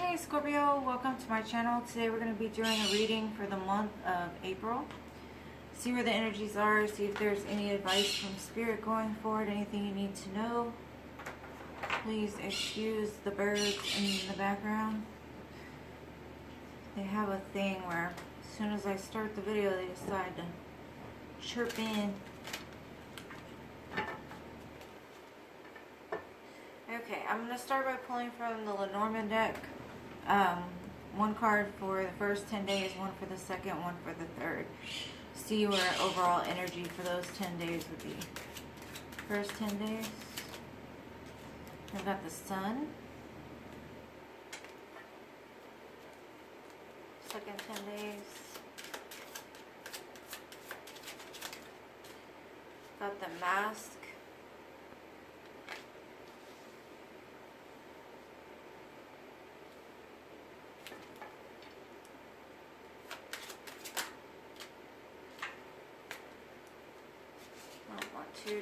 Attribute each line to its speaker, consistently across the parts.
Speaker 1: Hey Scorpio, welcome to my channel. Today we're going to be doing a reading for the month of April. See where the energies are, see if there's any advice from Spirit going forward, anything you need to know. Please excuse the birds in the background. They have a thing where as soon as I start the video they decide to chirp in. Okay, I'm going to start by pulling from the Lenormand deck. One card for the first 10 days, one for the second, one for the third. See where overall energy for those 10 days would be. First 10 days. I've got the Sun. Second 10 days. Got the Mask.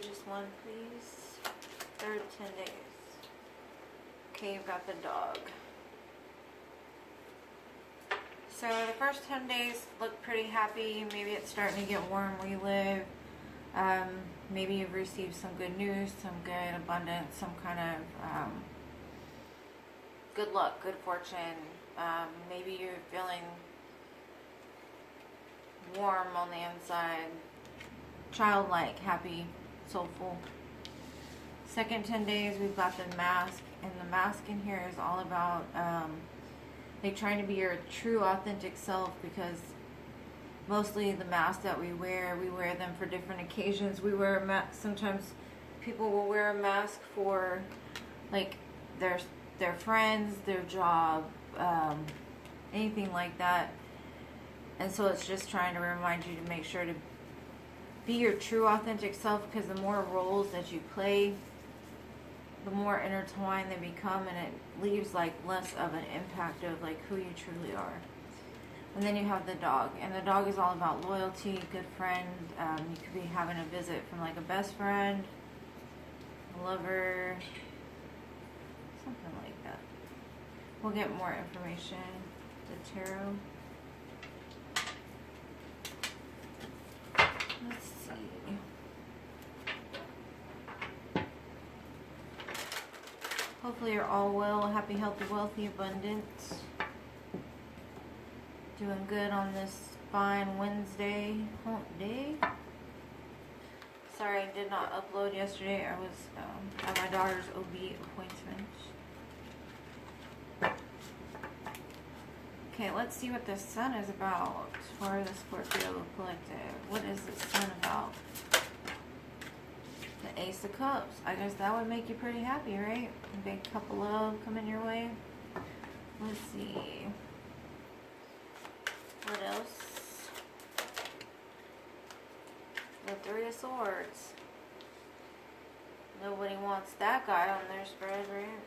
Speaker 1: Just one, please. Third 10 days. Okay, you've got the Dog. So the first 10 days look pretty happy. Maybe it's starting to get warm where you live. Maybe you've received some good news, some good abundance, some kind of good luck, good fortune. Maybe you're feeling warm on the inside, childlike, happy, soulful. Second 10 days, we've got the Mask, and the Mask in here is all about like trying to be your true authentic self, because mostly the masks that we wear them for different occasions. We wear a mask, sometimes people will wear a mask for like their friends, their job, anything like that. And so it's just trying to remind you to make sure to be your true authentic self, because the more roles that you play, the more intertwined they become, and it leaves like less of an impact of like who you truly are. And then you have the Dog, and the Dog is all about loyalty, good friend. You could be having a visit from like a best friend, a lover, something like that. We'll get more information. The Tarot. Let's see. Hopefully you're all well, happy, healthy, wealthy, abundant. Doing good on this fine Wednesday hump day. Sorry I did not upload yesterday. I was at my daughter's OB appointment. Okay, let's see what the Sun is about for the Scorpio Collective. What is the Sun about? The Ace of Cups. I guess that would make you pretty happy, right? A big cup of love coming your way. Let's see. What else? The Three of Swords. Nobody wants that guy on their spread, right?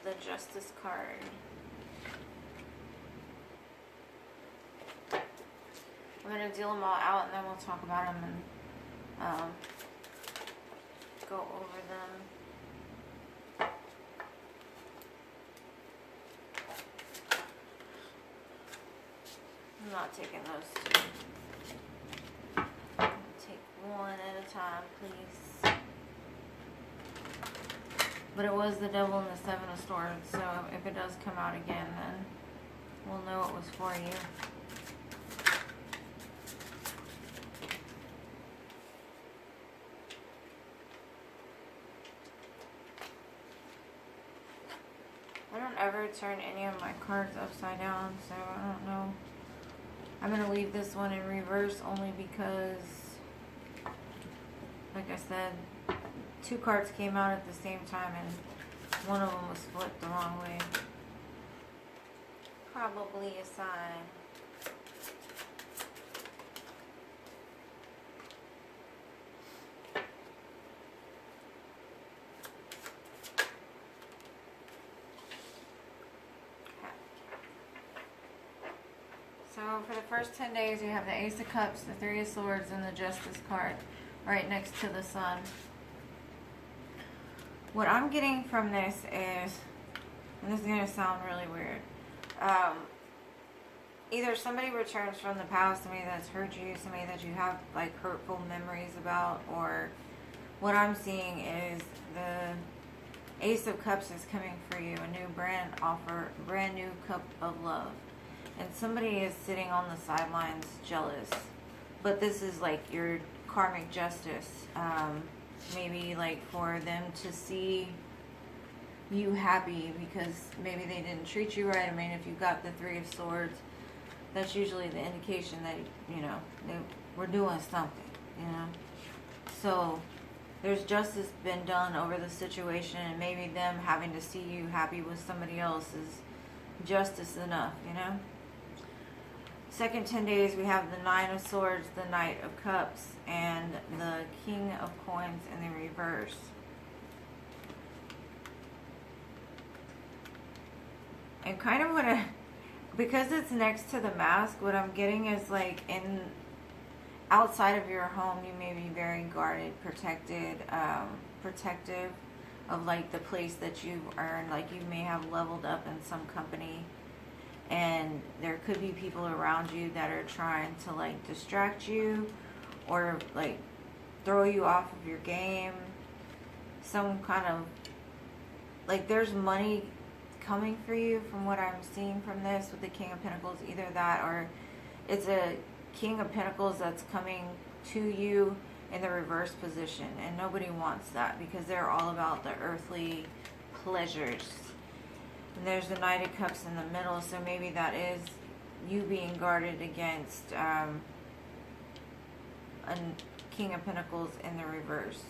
Speaker 1: The Justice card. I'm going to deal them all out, and then we'll talk about them and go over them. I'm not taking those two. I'll take one at a time, please. But it was the Devil and the Seven of Swords, so if it does come out again, then we'll know it was for you. I don't ever turn any of my cards upside down, so I don't know. I'm going to leave this one in reverse only because, like I said, two cards came out at the same time and one of them was flipped the wrong way. Probably a sign. So So for the first 10 days, you have the Ace of Cups, the Three of Swords, and the Justice card right next to the Sun. What I'm getting from this is, and this is going to sound really weird, either somebody returns from the past, somebody that's hurt you, somebody that you have like hurtful memories about, or what I'm seeing is the Ace of Cups is coming for you, a new brand new cup of love. And somebody is sitting on the sidelines jealous. But this is like your karmic justice. Maybe like for them to see you happy because maybe they didn't treat you right. I mean, if you got the Three of Swords, that's usually the indication that, you know, they were doing something, you know. So there's justice been done over the situation, and maybe them having to see you happy with somebody else is justice enough, you know. Second 10 days, we have the Nine of Swords, the Knight of Cups, and the King of Coins in the reverse. And kind of what because it's next to the mask, what I'm getting is like outside of your home, you may be very guarded, protected, protective of like the place that you've earned. Like you may have leveled up in some company, and there could be people around you that are trying to like distract you or like throw you off of your game. Some kind of like there's money coming for you from what I'm seeing from this with the King of Pentacles. Either that or it's a King of Pentacles that's coming to you in the reverse position, and nobody wants that because they're all about the earthly pleasures. And there's the Knight of Cups in the middle, so maybe that is you being guarded against a King of Pentacles in the reverse.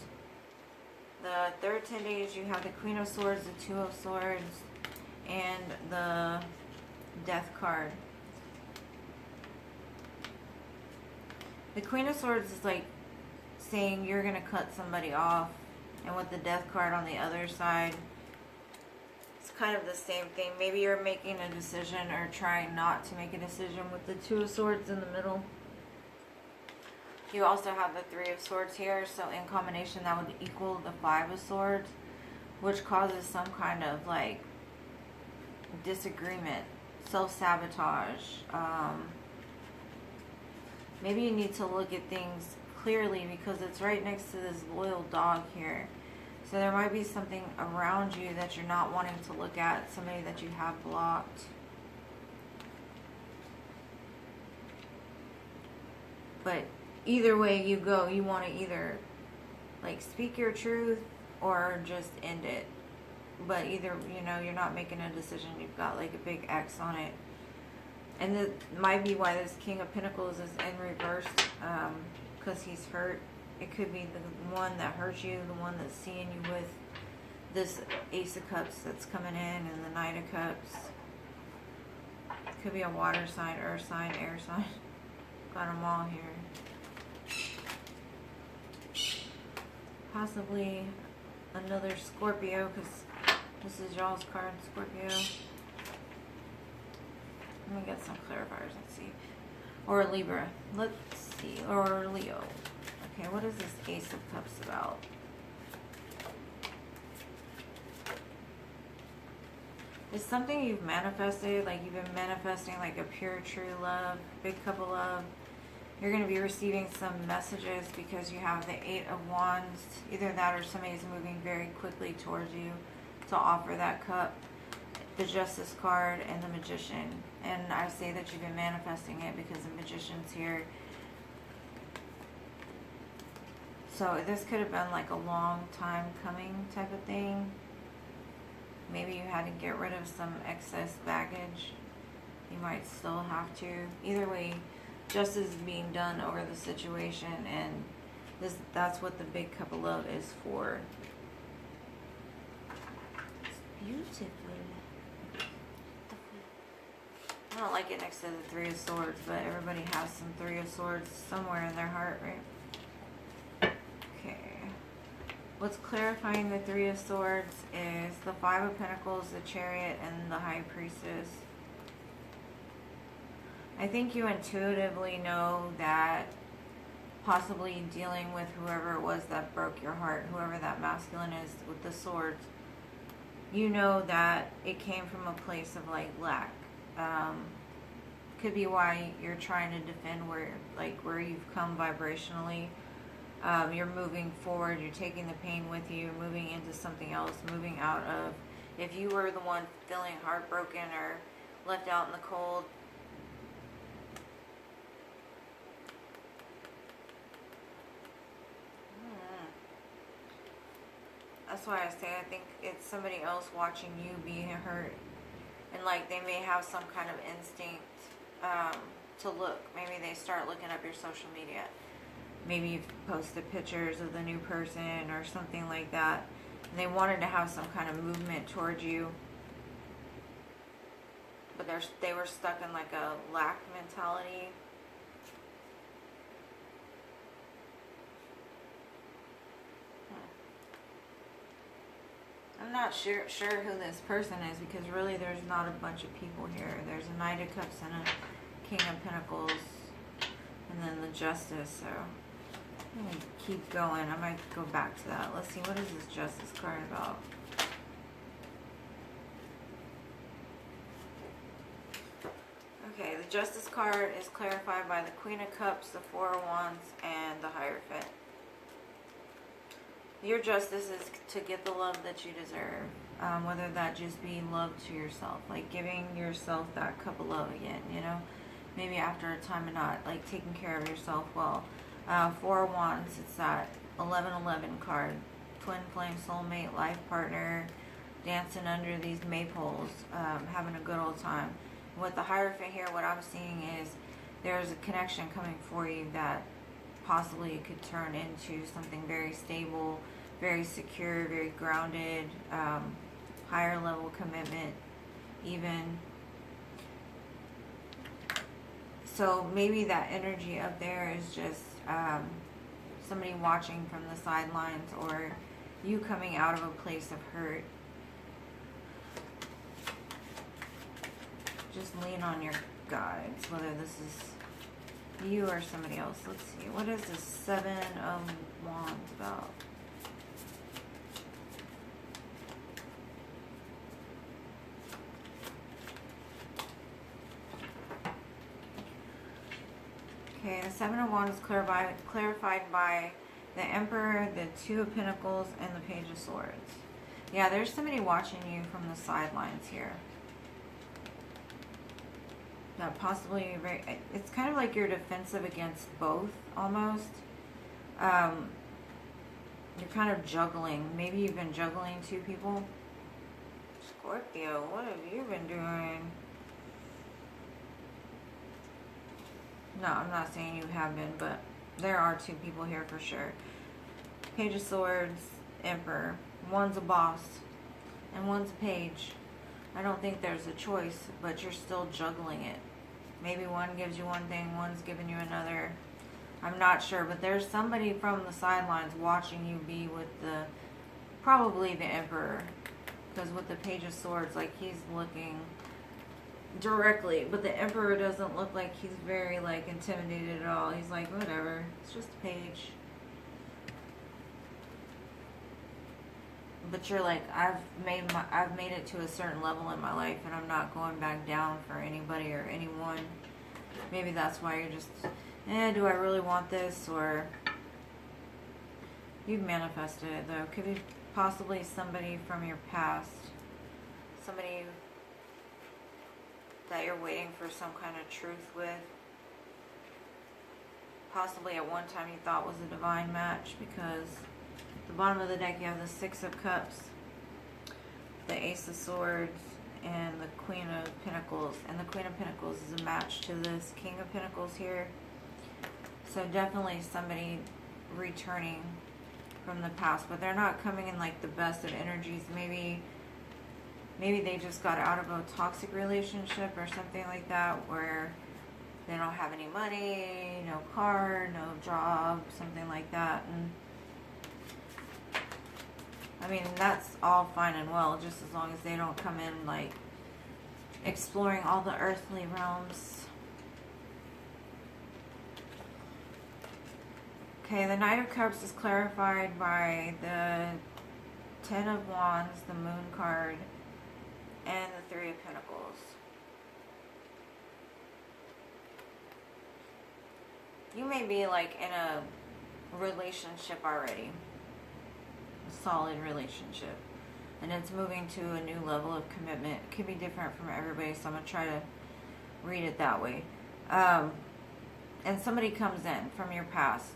Speaker 1: The third 10 days, you have the Queen of Swords, the Two of Swords, and the Death card. The Queen of Swords is like saying you're going to cut somebody off, and with the Death card on the other side, it's kind of the same thing. Maybe you're making a decision or trying not to make a decision with the Two of Swords in the middle. You also have the Three of Swords here, so in combination that would equal the Five of Swords, which causes some kind of like disagreement, self-sabotage. Maybe you need to look at things clearly because it's right next to this loyal dog here. So there might be something around you that you're not wanting to look at, somebody that you have blocked. But either way you go, you want to either like speak your truth or just end it. But either, you know, you're not making a decision. You've got like a big X on it. And that might be why this King of Pentacles is in reverse, because he's hurt. It could be the one that hurt you, the one that's seeing you with this Ace of Cups that's coming in, and the Knight of Cups. It could be a water sign, earth sign, air sign. Got them all here. Possibly another Scorpio, because this is y'all's card, Scorpio. Let me get some clarifiers and see. Or Libra. Let's see. Or Leo. Okay, what is this Ace of Cups about? It's something you've manifested, like you've been manifesting like a pure, true love, big cup of love. You're going to be receiving some messages because you have the Eight of Wands. Either that or somebody's moving very quickly towards you to offer that cup. The Justice card and the Magician. And I say that you've been manifesting it because the Magician's here. So this could have been like a long time coming type of thing. Maybe you had to get rid of some excess baggage. You might still have to. Either way, justice is being done over the situation, and that's what the big cup of love is for. It's beautiful. I don't like it next to the Three of Swords, but everybody has some Three of Swords somewhere in their heart, right? Okay. What's clarifying the Three of Swords is the Five of Pentacles, the Chariot, and the High Priestess. I think you intuitively know that possibly dealing with whoever it was that broke your heart, whoever that masculine is with the swords, you know that it came from a place of like lack. Could be why you're trying to defend where you've come vibrationally. You're moving forward, you're taking the pain with you, moving into something else, moving out of, if you were the one feeling heartbroken or left out in the cold. That's why I say I think it's somebody else watching you be hurt, and like they may have some kind of instinct to look. Maybe they start looking up your social media. Maybe you've posted pictures of the new person or something like that. And they wanted to have some kind of movement towards you, but they were stuck in like a lack mentality. I'm not sure who this person is, because really there's not a bunch of people here. There's a Knight of Cups and a King of Pentacles, and then the Justice. So I'm going to keep going. I might go back to that. Let's see, what is this Justice card about? Okay, the Justice card is clarified by the Queen of Cups, the Four of Wands, and the Hierophant. Your justice is to get the love that you deserve, whether that just be love to yourself, like giving yourself that cup of love again, you know, maybe after a time of not, like taking care of yourself well. Four of Wands, it's that 1111 card, twin flame, soulmate, life partner, dancing under these maypoles, having a good old time. With the Hierophant here, what I'm seeing is there's a connection coming for you that possibly it could turn into something very stable, very secure, very grounded, higher level commitment even. So maybe that energy up there is just somebody watching from the sidelines, or you coming out of a place of hurt. Just lean on your guides, whether this is you or somebody else. Let's see. What is this Seven of Wands about? Okay, the Seven of Wands is clarified by the Emperor, the Two of Pentacles, and the Page of Swords. Yeah, there's somebody watching you from the sidelines here. That possibly, it's kind of like you're defensive against both, almost. You're kind of juggling. Maybe you've been juggling two people. Scorpio, what have you been doing? No, I'm not saying you have been, but there are two people here for sure. Page of Swords, Emperor. One's a boss, and one's a page. I don't think there's a choice, but you're still juggling it. Maybe one gives you one thing, one's giving you another. I'm not sure, but there's somebody from the sidelines watching you be with probably the Emperor. Because with the Page of Swords, like he's looking directly, but the Emperor doesn't look like he's very like intimidated at all. He's like, whatever, it's just a page. But you're like, I've made it to a certain level in my life, and I'm not going back down for anybody or anyone. Maybe that's why you're just, do I really want this? Or you've manifested it though. Could be possibly somebody from your past, somebody that you're waiting for some kind of truth with. Possibly at one time you thought was a divine match, because at the bottom of the deck you have the Six of Cups, the Ace of Swords, and the Queen of Pentacles. And the Queen of Pentacles is a match to this King of Pentacles here. So definitely somebody returning from the past, but they're not coming in like the best of energies. Maybe they just got out of a toxic relationship or something like that, where they don't have any money, no car, no job, something like that. And I mean, that's all fine and well, just as long as they don't come in like exploring all the earthly realms. Okay, the Knight of Cups is clarified by the Ten of Wands, the Moon card, and the Three of Pentacles. You may be like in a relationship already, a solid relationship, and it's moving to a new level of commitment. It could be different from everybody, so I'm going to try to read it that way. And somebody comes in from your past,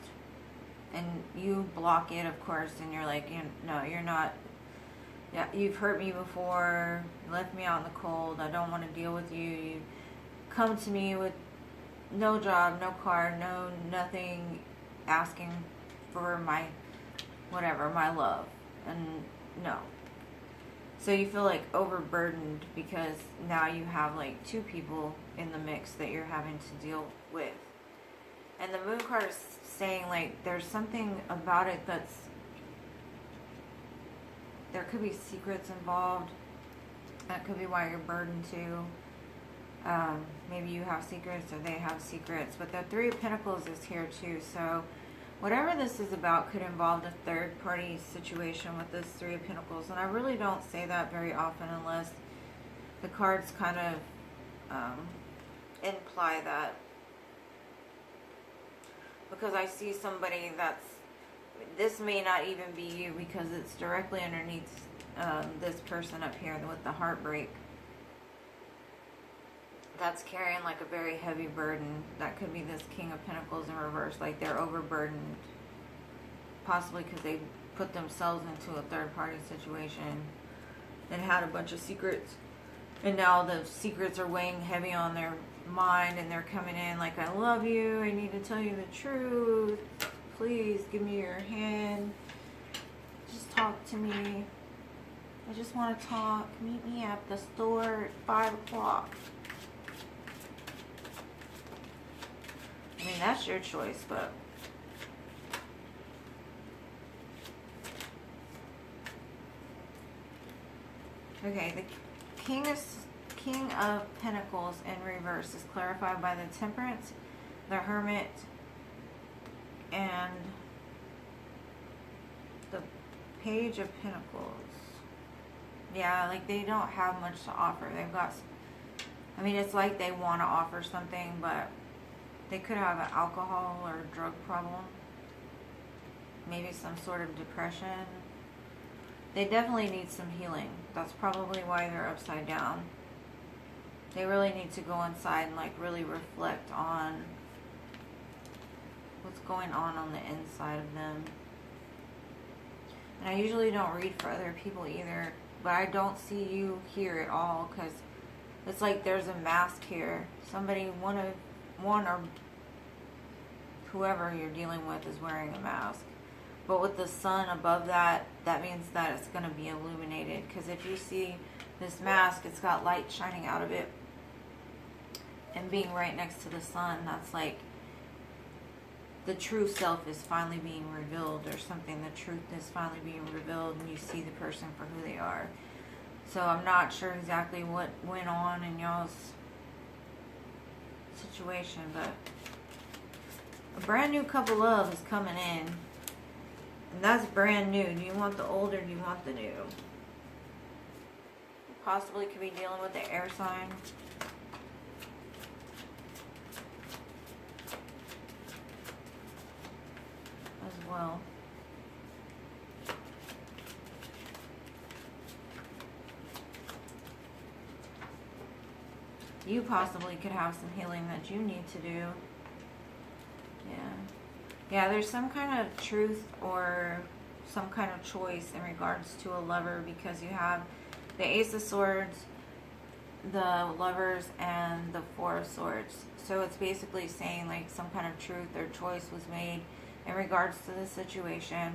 Speaker 1: and you block it, of course, and you're like, no, you're not. Yeah, you've hurt me before, left me out in the cold, I don't want to deal with you. You come to me with no job, no car, no nothing, asking for my, whatever, my love. And no. So you feel like overburdened because now you have like two people in the mix that you're having to deal with. And the Moon card is saying like there's something about it that's, there could be secrets involved. That could be why you're burdened too. Maybe you have secrets or they have secrets. But the Three of Pentacles is here too. So whatever this is about could involve a third party situation with this Three of Pentacles. And I really don't say that very often unless the cards kind of imply that. Because I see somebody that's, this may not even be you because it's directly underneath this person up here with the heartbreak. That's carrying like a very heavy burden. That could be this King of Pentacles in reverse. Like they're overburdened. Possibly because they put themselves into a third party situation and had a bunch of secrets. And now the secrets are weighing heavy on their mind and they're coming in like, I love you. I need to tell you the truth. Please give me your hand. Just talk to me. I just want to talk. Meet me at the store at 5 o'clock. I mean, that's your choice, but okay, the King of Pentacles in reverse is clarified by the Temperance, the Hermit, and the Page of Pentacles. Yeah, like they don't have much to offer. They've got, I mean, it's like they want to offer something, but they could have an alcohol or drug problem. Maybe some sort of depression. They definitely need some healing. That's probably why they're upside down. They really need to go inside and like really reflect on what's going on the inside of them. And I usually don't read for other people either, but I don't see you here at all because it's like there's a mask here. Somebody, one or whoever you're dealing with is wearing a mask. But with the sun above that, that means that it's going to be illuminated. Because if you see this mask, it's got light shining out of it. And being right next to the sun, that's like the true self is finally being revealed or something. The truth is finally being revealed and you see the person for who they are. So I'm not sure exactly what went on in y'all's situation, but a brand new couple love is coming in. And that's brand new. Do you want the old or do you want the new? Possibly could be dealing with the air sign. As well. You possibly could have some healing that you need to do. Yeah, there's some kind of truth or some kind of choice in regards to a lover because you have the Ace of Swords, the Lovers, and the Four of Swords. So it's basically saying like some kind of truth or choice was made in regards to the situation.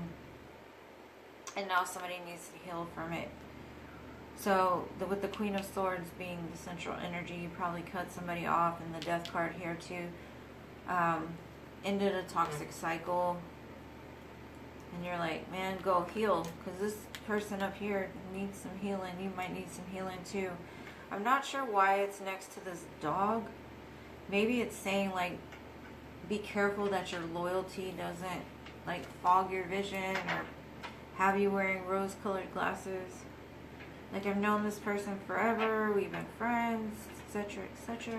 Speaker 1: And now somebody needs to heal from it. So with the Queen of Swords being the central energy, you probably cut somebody off, and the Death card here too. Ended a toxic cycle, and you're like, man, go heal, because this person up here needs some healing. You might need some healing too. I'm not sure why it's next to this dog. Maybe it's saying like, be careful that your loyalty doesn't like fog your vision or have you wearing rose-colored glasses. Like, I've known this person forever, we've been friends, etc., etc.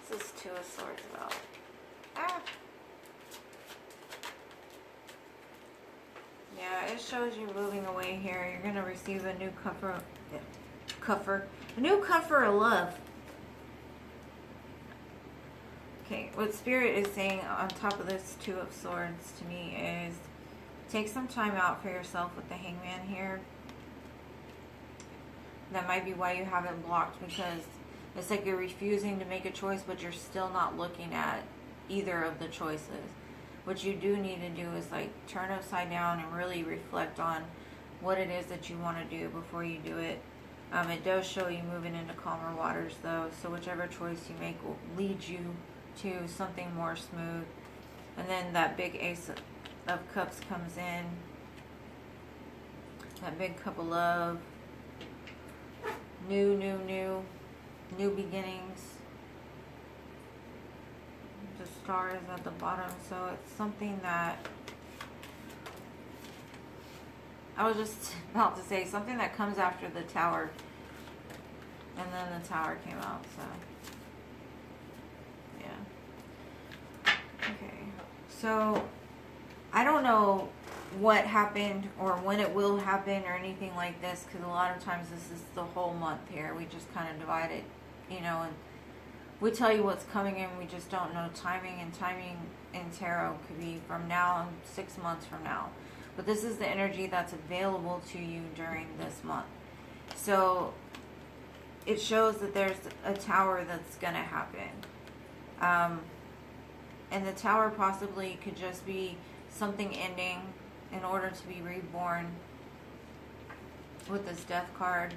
Speaker 1: This is Two of Swords about. Ah. Yeah, it shows you moving away here. You're going to receive a new a new comfort of love. Okay, what Spirit is saying on top of this Two of Swords to me is take some time out for yourself with the Hangman here. That might be why you have it blocked, because it's like you're refusing to make a choice, but you're still not looking at either of the choices. What you do need to do is like turn upside down and really reflect on what it is that you want to do before you do it. It does show you moving into calmer waters though, so whichever choice you make will lead you to something more smooth. And then that big Ace of Cups comes in. That big cup of love. New beginnings. The star is at the bottom, so it's something that I was just about to say, something that comes after the Tower, and then the Tower came out, so yeah. Okay, so I don't know what happened or when it will happen or anything like this, because a lot of times this is the whole month here. We just kind of divide it, you know, and we tell you what's coming in, we just don't know timing, and timing in tarot could be from now and 6 months from now. But this is the energy that's available to you during this month. So it shows that there's a Tower that's going to happen. And the Tower possibly could just be something ending in order to be reborn with this Death card.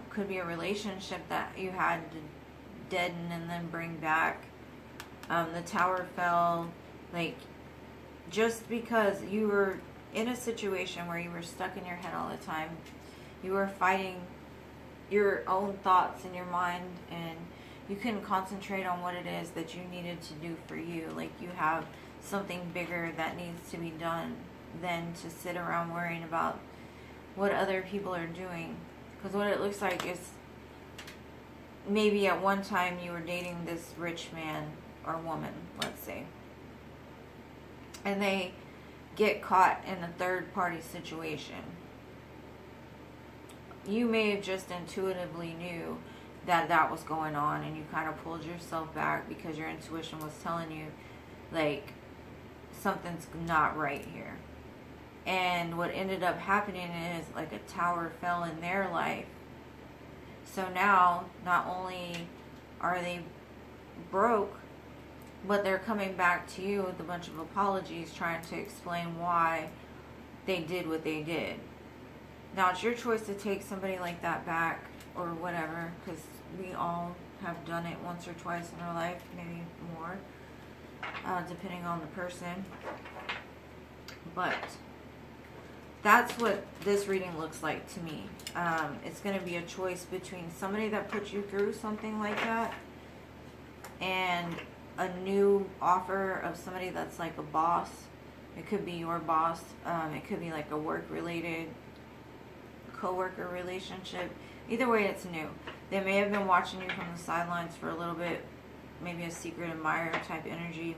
Speaker 1: Could be a relationship that you had to deaden and then bring back. The Tower fell, like, just because you were in a situation where you were stuck in your head all the time. You were fighting your own thoughts in your mind, and you couldn't concentrate on what it is that you needed to do for you. Like, you have something bigger that needs to be done than to sit around worrying about what other people are doing. Because what it looks like is maybe at one time you were dating this rich man or woman, let's say, and they get caught in a third party situation. You may have just intuitively knew that that was going on, and you kind of pulled yourself back because your intuition was telling you, like, something's not right here. And what ended up happening is, like, a Tower fell in their life. So now, not only are they broke, but they're coming back to you with a bunch of apologies, trying to explain why they did what they did. Now, it's your choice to take somebody like that back or whatever, because we all have done it once or twice in our life, maybe more, depending on the person. But that's what this reading looks like to me. It's going to be a choice between somebody that put you through something like that and a new offer of somebody that's like a boss. It could be your boss. It could be like a work-related co-worker relationship. Either way, it's new. They may have been watching you from the sidelines for a little bit, maybe a secret admirer type energy,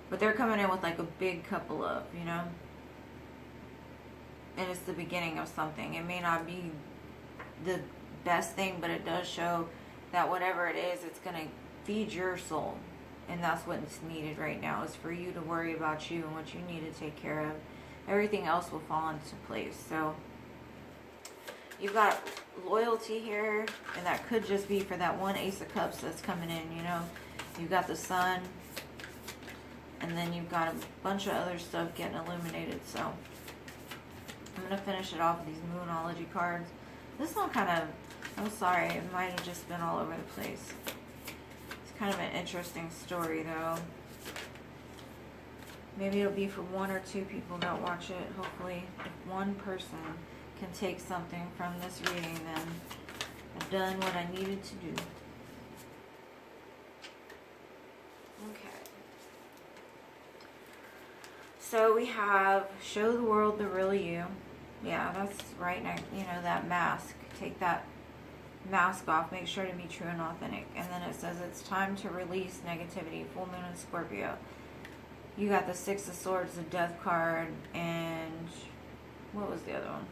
Speaker 1: but they're coming in with like a big cup of love, you know, and it's the beginning of something. It may not be the best thing, but it does show that whatever it is, it's going to feed your soul, and that's what's needed right now, is for you to worry about you and what you need to take care of. Everything else will fall into place. So you've got loyalty here, and that could just be for that one Ace of Cups that's coming in, you know. You've got the Sun, and then you've got a bunch of other stuff getting illuminated. So I'm going to finish it off with these Moonology cards. This one kind of, I'm sorry, it might have just been all over the place. It's kind of an interesting story, though. Maybe it'll be for 1 or 2 people that watch it. Hopefully, if one person can take something from this reading, then done what I needed to do. Okay. So we have show the world the real you. Yeah, that's right now, you know, that mask. Take that mask off. Make sure to be true and authentic. And then it says it's time to release negativity. Full moon in Scorpio. You got the Six of Swords, the Death card, and what was the other one?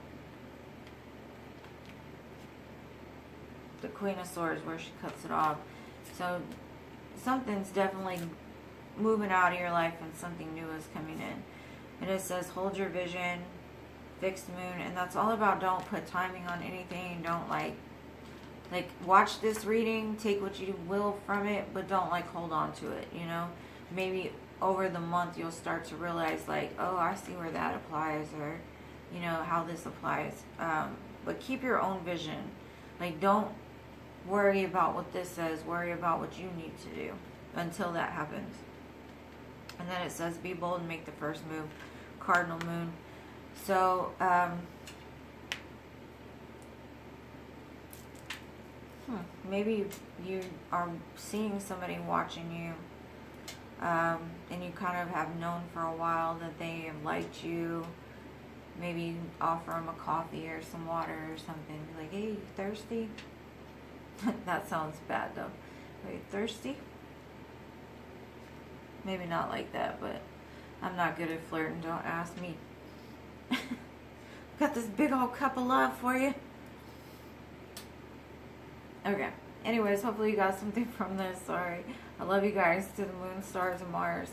Speaker 1: The Queen of Swords, where she cuts it off. So something's definitely moving out of your life and something new is coming in. And it says hold your vision, fixed moon, and that's all about don't put timing on anything. Don't like watch this reading, take what you will from it, but don't like hold on to it, you know. Maybe over the month you'll start to realize like, oh, I see where that applies, or you know how this applies. But keep your own vision. Like, don't worry about what this says, worry about what you need to do until that happens. And then it says be bold and make the first move. Cardinal moon. So maybe you are seeing somebody watching you, and you kind of have known for a while that they have liked you. Maybe you offer them a coffee or some water or something. Like, hey, you thirsty? That sounds bad though. Are you thirsty? Maybe not like that, but I'm not good at flirting. Don't ask me. Got this big old cup of love for you. Okay. Anyways, hopefully you got something from this. Sorry. I love you guys. To the moon, stars, and Mars.